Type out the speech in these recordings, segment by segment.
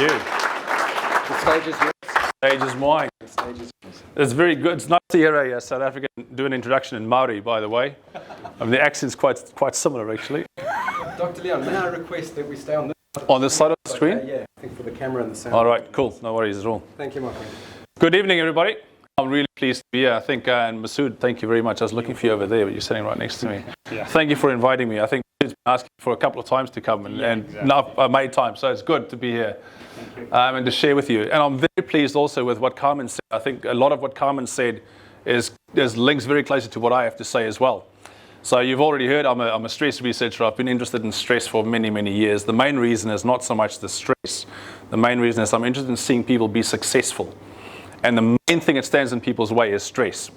you. The stage is yours. Stage is mine. The stage is yours. It's very good. It's nice to hear a South African do an introduction in Maori, by the way. The accent's quite similar, actually. Dr. Lehan, may I request that we stay on this side? On this side of the screen? Yeah, I think for the camera and the sound. All right, cool. No worries at all. Thank you, my friend. Good evening, everybody. I'm really pleased to be here. I think, and Masood, thank you very much. I was looking for you over there, but you're sitting right next to me. Yeah. Thank you for inviting me. I think Masood's been asking for a couple of times to come, and exactly. now I've made time, so it's good to be here and to share with you. And I'm very pleased also with what Carmen said. I think a lot of what Carmen said is links very closely to what I have to say as well. So you've already heard I'm a stress researcher. I've been interested in stress for many, many years. The main reason is not so much the stress. The main reason is I'm interested in seeing people be successful. And the main thing that stands in people's way is stress.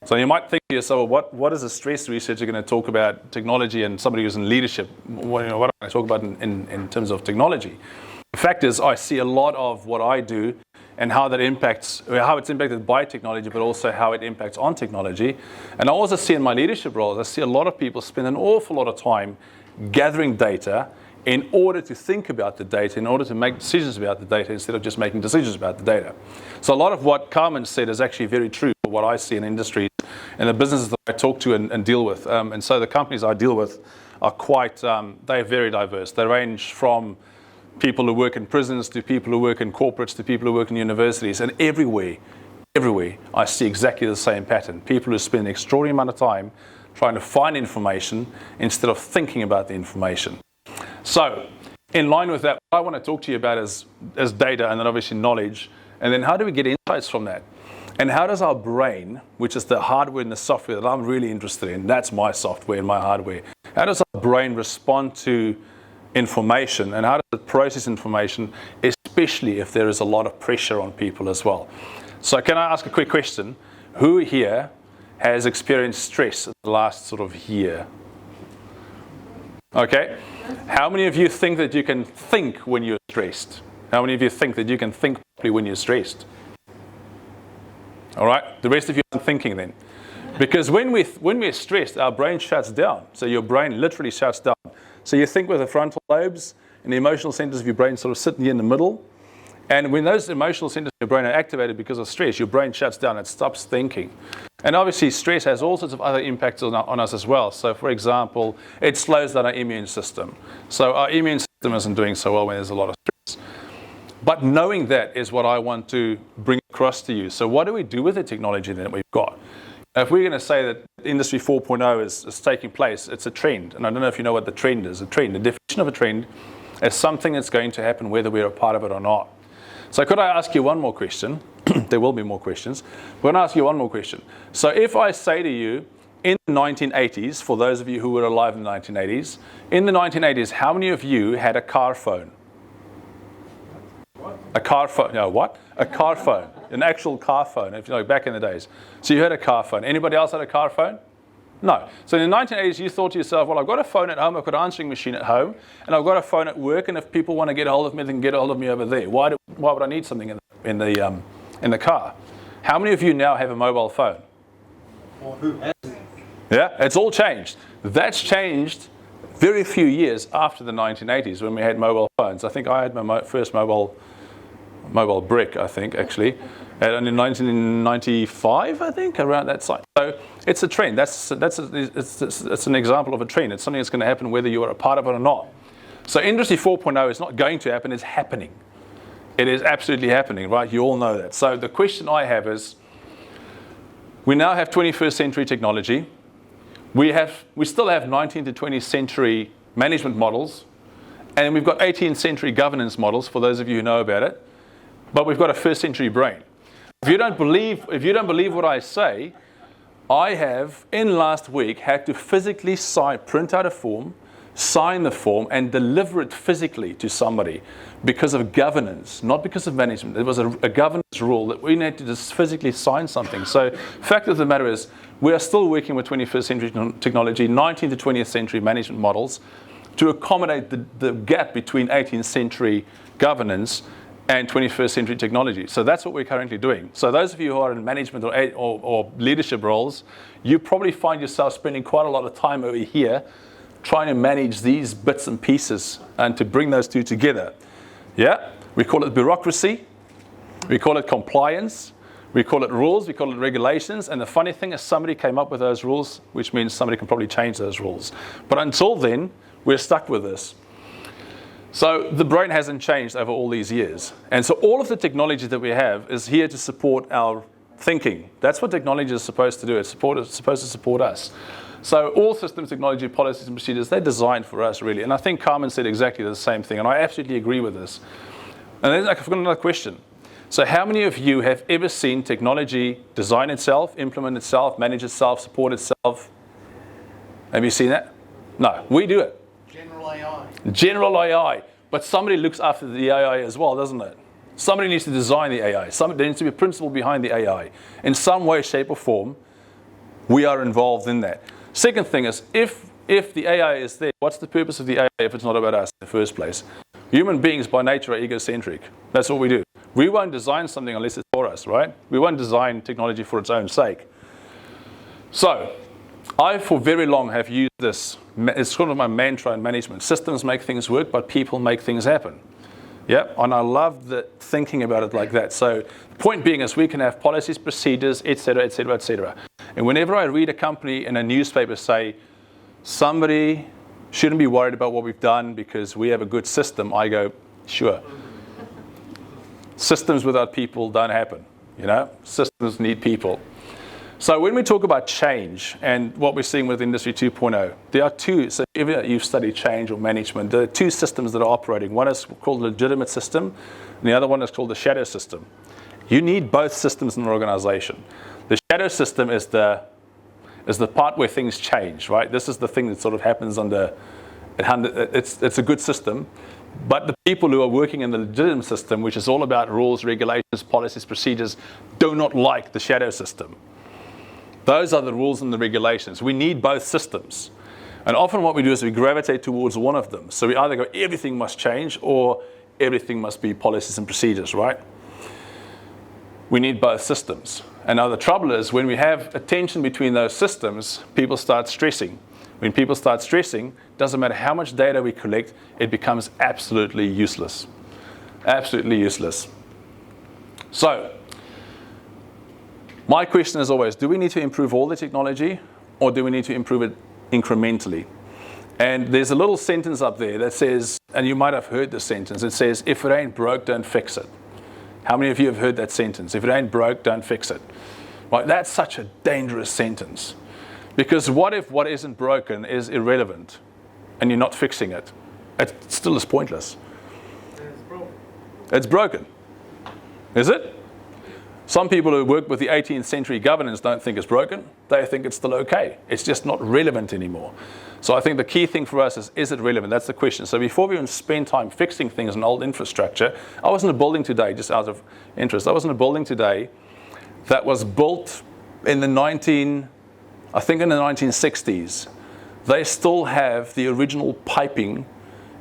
So you might think to yourself, well, what is a stress researcher going to talk about technology and somebody who's in leadership? What am I going to talk about in terms of technology? The fact is, I see a lot of what I do and how it's impacted by technology, but also how it impacts on technology. And I also see in my leadership roles, I see a lot of people spend an awful lot of time gathering data in order to think about the data, in order to make decisions about the data instead of just making decisions about the data. So a lot of what Carmen said is actually very true for what I see in industries and the businesses that I talk to and deal with. And so the companies I deal with are they're very diverse. They range from people who work in prisons to people who work in corporates to people who work in universities. And everywhere, I see exactly the same pattern. People who spend an extraordinary amount of time trying to find information instead of thinking about the information. So, in line with that, what I want to talk to you about is data and then obviously knowledge. And then how do we get insights from that? And how does our brain, which is the hardware and the software that I'm really interested in, that's my software and my hardware, how does our brain respond to information and how does it process information, especially if there is a lot of pressure on people as well? So can I ask a quick question? Who here has experienced stress in the last sort of year? Okay. How many of you think that you can think when you're stressed? How many of you think that you can think properly when you're stressed? All right. The rest of you aren't thinking then. Because when we're stressed, our brain shuts down. So your brain literally shuts down. So you think with the frontal lobes and the emotional centers of your brain sort of sitting in the middle. And when those emotional centers of your brain are activated because of stress, your brain shuts down, it stops thinking. And obviously stress has all sorts of other impacts on us as well. So for example, it slows down our immune system. So our immune system isn't doing so well when there's a lot of stress. But knowing that is what I want to bring across to you. So what do we do with the technology that we've got? If we're going to say that Industry 4.0 is taking place, it's a trend. And I don't know if you know what the trend is. The definition of a trend is something that's going to happen whether we're a part of it or not. So could I ask you one more question? There will be more questions. We're going to ask you one more question. So if I say to you, in the 1980s, for those of you who were alive in the 1980s, in the 1980s, how many of you had a car phone? A car phone, no, what? A car phone, an actual car phone, if you know, back in the days. So you had a car phone. Anybody else had a car phone? No. So in the 1980s, you thought to yourself, well, I've got a phone at home, I've got an answering machine at home, and I've got a phone at work, and if people want to get a hold of me, they can get a hold of me over there. Why would I need something in the car? How many of you now have a mobile phone? Or who hasn't? Yeah, it's all changed. That's changed very few years after the 1980s when we had mobile phones. I think I had my first mobile brick, I think, actually, in 1995, I think, around that site. So it's a trend. That's an example of a trend. It's something that's going to happen whether you are a part of it or not. So Industry 4.0 is not going to happen, it's happening. It is absolutely happening, right? You all know that. So the question I have is, we now have 21st century technology. We still have 19th to 20th century management models, and we've got 18th century governance models, for those of you who know about it. But we've got a first century brain. If you don't believe what I say, I have, in last week, had to physically print out a form, sign the form, and deliver it physically to somebody because of governance, not because of management. It was a governance rule that we need to just physically sign something. So fact of the matter is, we are still working with 21st century technology, 19th to 20th century management models to accommodate the gap between 18th century governance and 21st century technology. So that's what we're currently doing. So those of you who are in management or leadership roles, you probably find yourself spending quite a lot of time over here trying to manage these bits and pieces and to bring those two together. Yeah? We call it bureaucracy. We call it compliance. We call it rules. We call it regulations. And the funny thing is somebody came up with those rules, which means somebody can probably change those rules. But until then, we're stuck with this. So the brain hasn't changed over all these years. And so all of the technology that we have is here to support our thinking. That's what technology is supposed to do. It's supposed to support us. So all systems, technology, policies, and procedures, they're designed for us, really. And I think Carmen said exactly the same thing, and I absolutely agree with this. And then I've got another question. So how many of you have ever seen technology design itself, implement itself, manage itself, support itself? Have you seen that? No, we do it. General AI. General AI. But somebody looks after the AI as well, doesn't it? Somebody needs to design the AI. There needs to be a principle behind the AI. In some way, shape, or form, we are involved in that. Second thing is, if the AI is there, what's the purpose of the AI if it's not about us in the first place? Human beings by nature are egocentric. That's what we do. We won't design something unless it's for us, right? We won't design technology for its own sake. So, I for very long have used this. It's sort of my mantra in management. Systems make things work, but people make things happen. Yeah, and I love the thinking about it like that. So the point being is we can have policies, procedures, et cetera, et cetera, et cetera. And whenever I read a company in a newspaper say, somebody shouldn't be worried about what we've done because we have a good system, I go, sure. Systems without people don't happen. You know, systems need people. So when we talk about change and what we're seeing with Industry 2.0, there are two. So if you've studied change or management, there are two systems that are operating. One is called the legitimate system, and the other one is called the shadow system. You need both systems in an organization. The shadow system is the part where things change, right? This is the thing that sort of happens under. It's a good system, but the people who are working in the legitimate system, which is all about rules, regulations, policies, procedures, do not like the shadow system. Those are the rules and the regulations. We need both systems. And often what we do is we gravitate towards one of them. So we either go, everything must change, or everything must be policies and procedures, right? We need both systems. And now the trouble is, when we have a tension between those systems, people start stressing. When people start stressing, doesn't matter how much data we collect, it becomes absolutely useless. Absolutely useless. So, my question is always, do we need to improve all the technology, or do we need to improve it incrementally? And there's a little sentence up there that says, and you might have heard this sentence, it says, if it ain't broke, don't fix it. How many of you have heard that sentence? If it ain't broke, don't fix it. Right, that's such a dangerous sentence. Because what if what isn't broken is irrelevant, and you're not fixing it? It still is pointless. It's broken. It's broken. Is it? Some people who work with the 18th century governance don't think it's broken. They think it's still okay. It's just not relevant anymore. So I think the key thing for us is it relevant? That's the question. So before we even spend time fixing things in old infrastructure, I was in a building today, just out of interest. I was in a building today that was built in the 1960s. They still have the original piping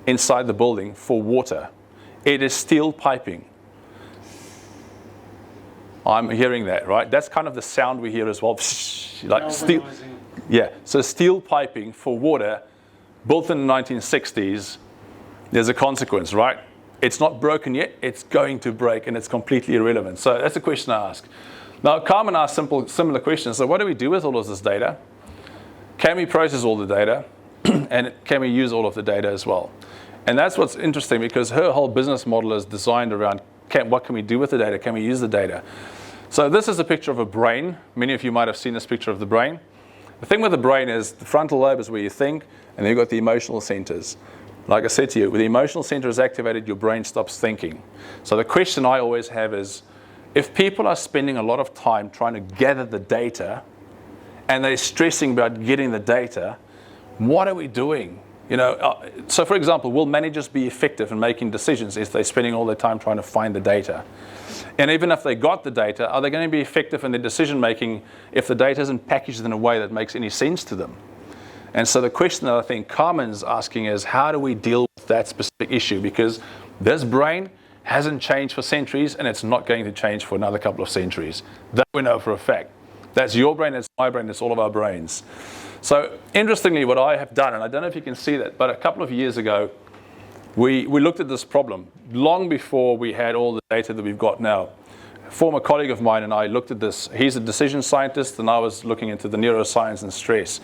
inside the building for water. It is steel piping. I'm hearing that, right? That's kind of the sound we hear as well. Like steel. Yeah, so steel piping for water, built in the 1960s, there's a consequence, right? It's not broken yet, it's going to break, and it's completely irrelevant. So that's the question I ask. Now, Carmen asked similar questions. So what do we do with all of this data? Can we process all the data? And can we use all of the data as well? And that's what's interesting, because her whole business model is designed around what can we do with the data? Can we use the data? So this is a picture of a brain. Many of you might have seen this picture of the brain. The thing with the brain is the frontal lobe is where you think, and then you've got the emotional centers. Like I said to you, when the emotional center is activated, your brain stops thinking. So the question I always have is, if people are spending a lot of time trying to gather the data, and they're stressing about getting the data, what are we doing? You know, so for example, will managers be effective in making decisions if they're spending all their time trying to find the data? And even if they got the data, are they going to be effective in their decision making if the data isn't packaged in a way that makes any sense to them? And so the question that I think Carmen's asking is, how do we deal with that specific issue? Because this brain hasn't changed for centuries, and it's not going to change for another couple of centuries. That we know for a fact. That's your brain, that's my brain, that's all of our brains. So interestingly, what I have done, and I don't know if you can see that, but a couple of years ago, we looked at this problem long before we had all the data that we've got now. A former colleague of mine and I looked at this. He's a decision scientist, and I was looking into the neuroscience and stress.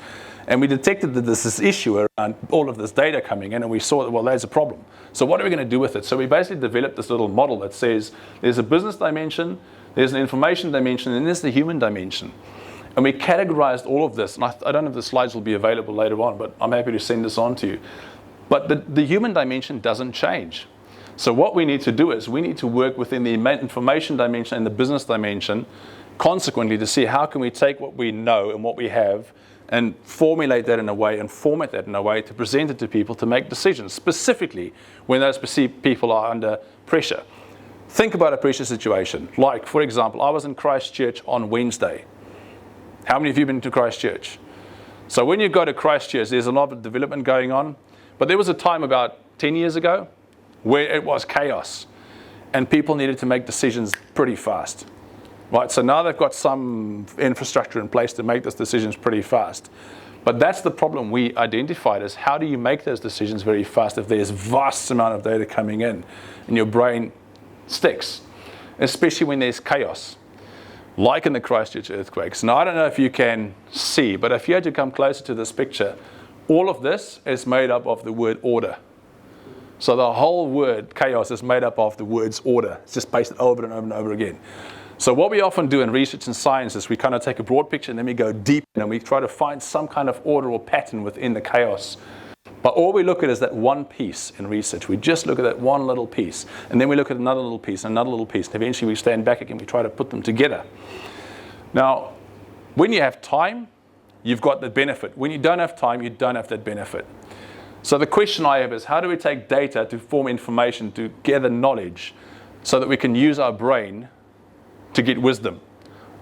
And we detected that there's this issue around all of this data coming in, and we saw that, well, there's a problem. So what are we going to do with it? So we basically developed this little model that says there's a business dimension, there's an information dimension, and there's the human dimension. And we categorized all of this. And I don't know if the slides will be available later on, but I'm happy to send this on to you. But the human dimension doesn't change. So what we need to do is we need to work within the information dimension and the business dimension, consequently, to see how can we take what we know and what we have and formulate that in a way and format that in a way to present it to people to make decisions, specifically when those perceived people are under pressure. Think about a pressure situation. Like, for example, I was in Christchurch on Wednesday. How many of you have been to Christchurch? So when you go to Christchurch, there's a lot of development going on. But there was a time about 10 years ago where it was chaos and people needed to make decisions pretty fast. Right, so now they've got some infrastructure in place to make those decisions pretty fast. But that's the problem we identified, is how do you make those decisions very fast if there's vast amount of data coming in and your brain sticks, especially when there's chaos, like in the Christchurch earthquakes. Now, I don't know if you can see, but if you had to come closer to this picture, all of this is made up of the word order. So the whole word chaos is made up of the words order. It's just pasted over and over and over again. So what we often do in research and science is we kind of take a broad picture and then we go deep and we try to find some kind of order or pattern within the chaos. But all we look at is that one piece in research. We just look at that one little piece. And then we look at another little piece, and another little piece. And eventually we stand back again, we try to put them together. Now, when you have time, you've got the benefit. When you don't have time, you don't have that benefit. So the question I have is, how do we take data to form information, to gather knowledge, so that we can use our brain to get wisdom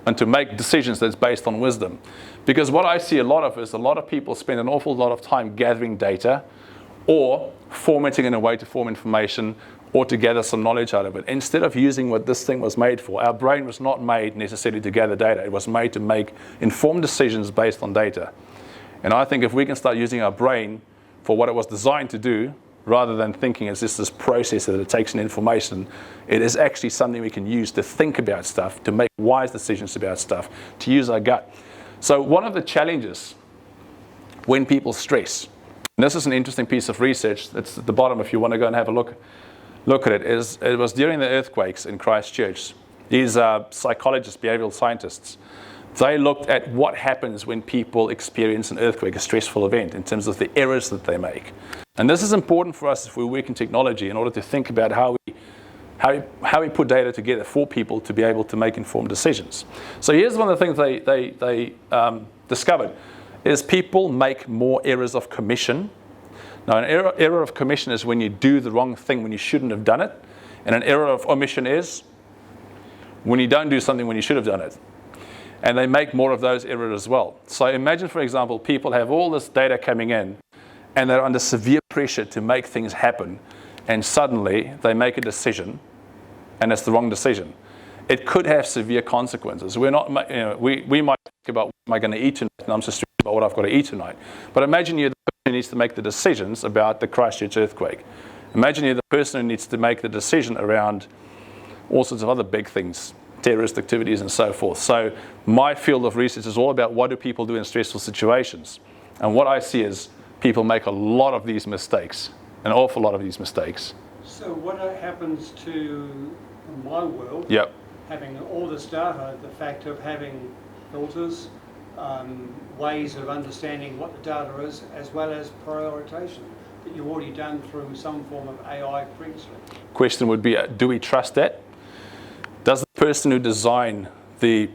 and to make decisions that's based on wisdom? Because what I see a lot of is a lot of people spend an awful lot of time gathering data or formatting in a way to form information or to gather some knowledge out of it, instead of using what this thing was made for. Our brain was not made necessarily to gather data. It was made to make informed decisions based on data. And I think if we can start using our brain for what it was designed to do, rather than thinking it's just this process that it takes in information, it is actually something we can use to think about stuff, to make wise decisions about stuff, to use our gut. So one of the challenges when people stress, and this is an interesting piece of research that's at the bottom if you want to go and have a look at it, is it was during the earthquakes in Christchurch. These psychologists, behavioral scientists, they looked at what happens when people experience an earthquake, a stressful event, in terms of the errors that they make. And this is important for us if we work in technology in order to think about how we put data together for people to be able to make informed decisions. So here's one of the things they discovered, is people make more errors of commission. Now, an error of commission is when you do the wrong thing when you shouldn't have done it. And an error of omission is when you don't do something when you should have done it. And they make more of those errors as well. So imagine, for example, people have all this data coming in and they're under severe pressure to make things happen. And suddenly they make a decision and it's the wrong decision. It could have severe consequences. We're not, we might think about what am I going to eat tonight, and I'm so stressed about what I've got to eat tonight. But imagine you're the person who needs to make the decisions about the Christchurch earthquake. Imagine you're the person who needs to make the decision around all sorts of other big things, terrorist activities and so forth. So my field of research is all about what do people do in stressful situations. And what I see is people make a lot of these mistakes, an awful lot of these mistakes. So what happens to my world, Yep. having all this data, the fact of having filters, ways of understanding what the data is, as well as prioritization that you've already done through some form of AI previously? Question would be, do we trust that? Does the person who designed the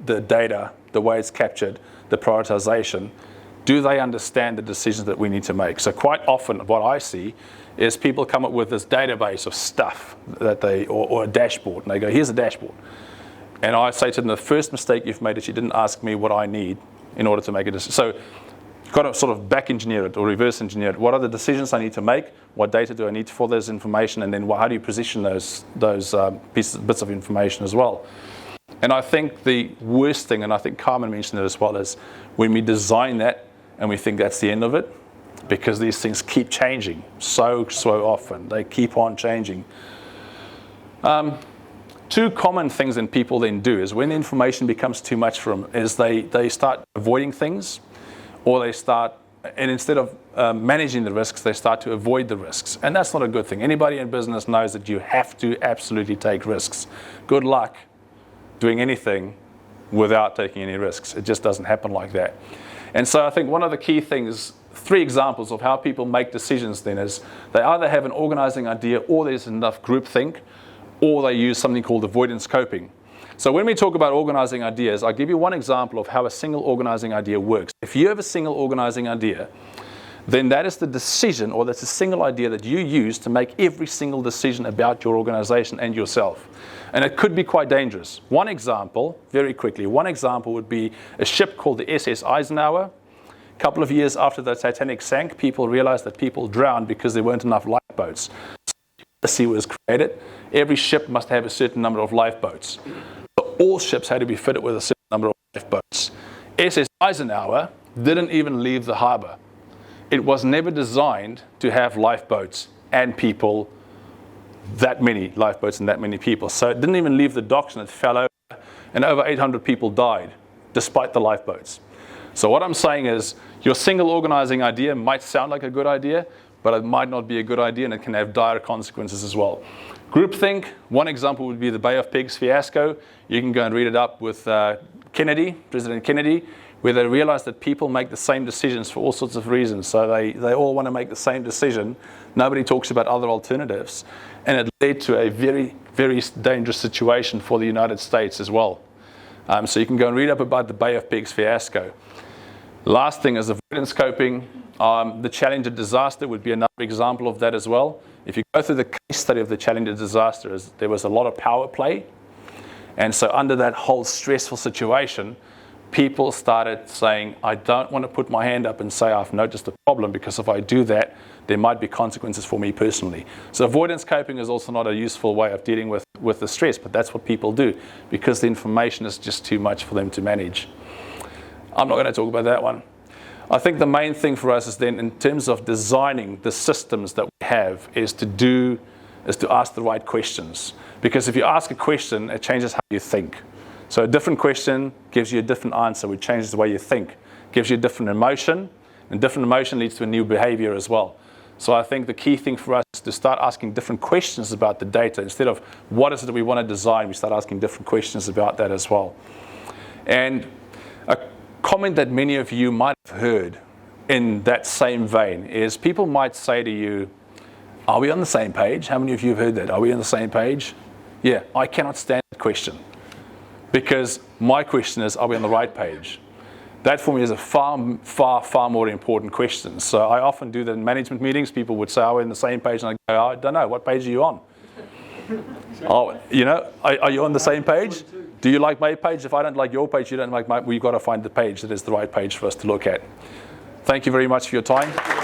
data, the way it's captured, the prioritization, do they understand the decisions that we need to make? So quite often what I see is people come up with this database of stuff that or a dashboard, and they go, here's a dashboard. And I say to them, the first mistake you've made is you didn't ask me what I need in order to make a decision. So you've got to sort of back engineer it or reverse engineer it. What are the decisions I need to make? What data do I need for this information? And then how do you position those bits of information as well? And I think the worst thing, and I think Carmen mentioned it as well, is when we design that and we think that's the end of it, because these things keep changing so often. They keep on changing. Two common things that people then do is when information becomes too much for them is they start avoiding things, or they start, and instead of managing the risks, they start to avoid the risks. And that's not a good thing. Anybody in business knows that you have to absolutely take risks. Good luck doing anything without taking any risks. It just doesn't happen like that. And so I think one of the key things, 3 examples of how people make decisions then is they either have an organizing idea, or there's enough groupthink, or they use something called avoidance coping. So when we talk about organizing ideas, I'll give you one example of how a single organizing idea works. If you have a single organizing idea, then that is the decision, or that's a single idea that you use to make every single decision about your organization and yourself. And it could be quite dangerous. One example, very quickly, one example would be a ship called the SS Eisenhower. A couple of years after the Titanic sank, people realized that people drowned because there weren't enough lifeboats. The sea was created. Every ship must have a certain number of lifeboats. So all ships had to be fitted with a certain number of lifeboats. SS Eisenhower didn't even leave the harbor. It was never designed to have lifeboats and people, that many lifeboats and that many people. So it didn't even leave the docks, and it fell over, and over 800 people died despite the lifeboats. So what I'm saying is your single organizing idea might sound like a good idea, but it might not be a good idea, and it can have dire consequences as well. Groupthink, one example would be the Bay of Pigs fiasco. You can go and read it up with Kennedy, President Kennedy, where they realized that people make the same decisions for all sorts of reasons. So they all want to make the same decision. Nobody talks about other alternatives. And it led to a very, very dangerous situation for the United States as well. So you can go and read up about the Bay of Pigs fiasco. Last thing is avoidance coping. The Challenger disaster would be another example of that as well. If you go through the case study of the Challenger disaster, there was a lot of power play. And so under that whole stressful situation, people started saying, I don't want to put my hand up and say I've noticed a problem, because if I do that, there might be consequences for me personally. So avoidance coping is also not a useful way of dealing with the stress, but that's what people do because the information is just too much for them to manage. I'm not going to talk about that one. I think the main thing for us is then, in terms of designing the systems that we have, is to ask the right questions. Because if you ask a question, it changes how you think. So a different question gives you a different answer, which changes the way you think. Gives you a different emotion, and different emotion leads to a new behavior as well. So I think the key thing for us is to start asking different questions about the data. Instead of what is it that we want to design, we start asking different questions about that as well. And a comment that many of you might have heard in that same vein is people might say to you, are we on the same page? How many of you have heard that? Are we on the same page? Yeah, I cannot stand that question. Because my question is, are we on the right page? That for me is a far more important question. So I often do that in management meetings. People would say, are we on the same page? And I go, I don't know, what page are you on? Oh, you know, are you on the same page? Do you like my page? If I don't like your page, you don't like mine, we've got to find the page that is the right page for us to look at. Thank you very much for your time.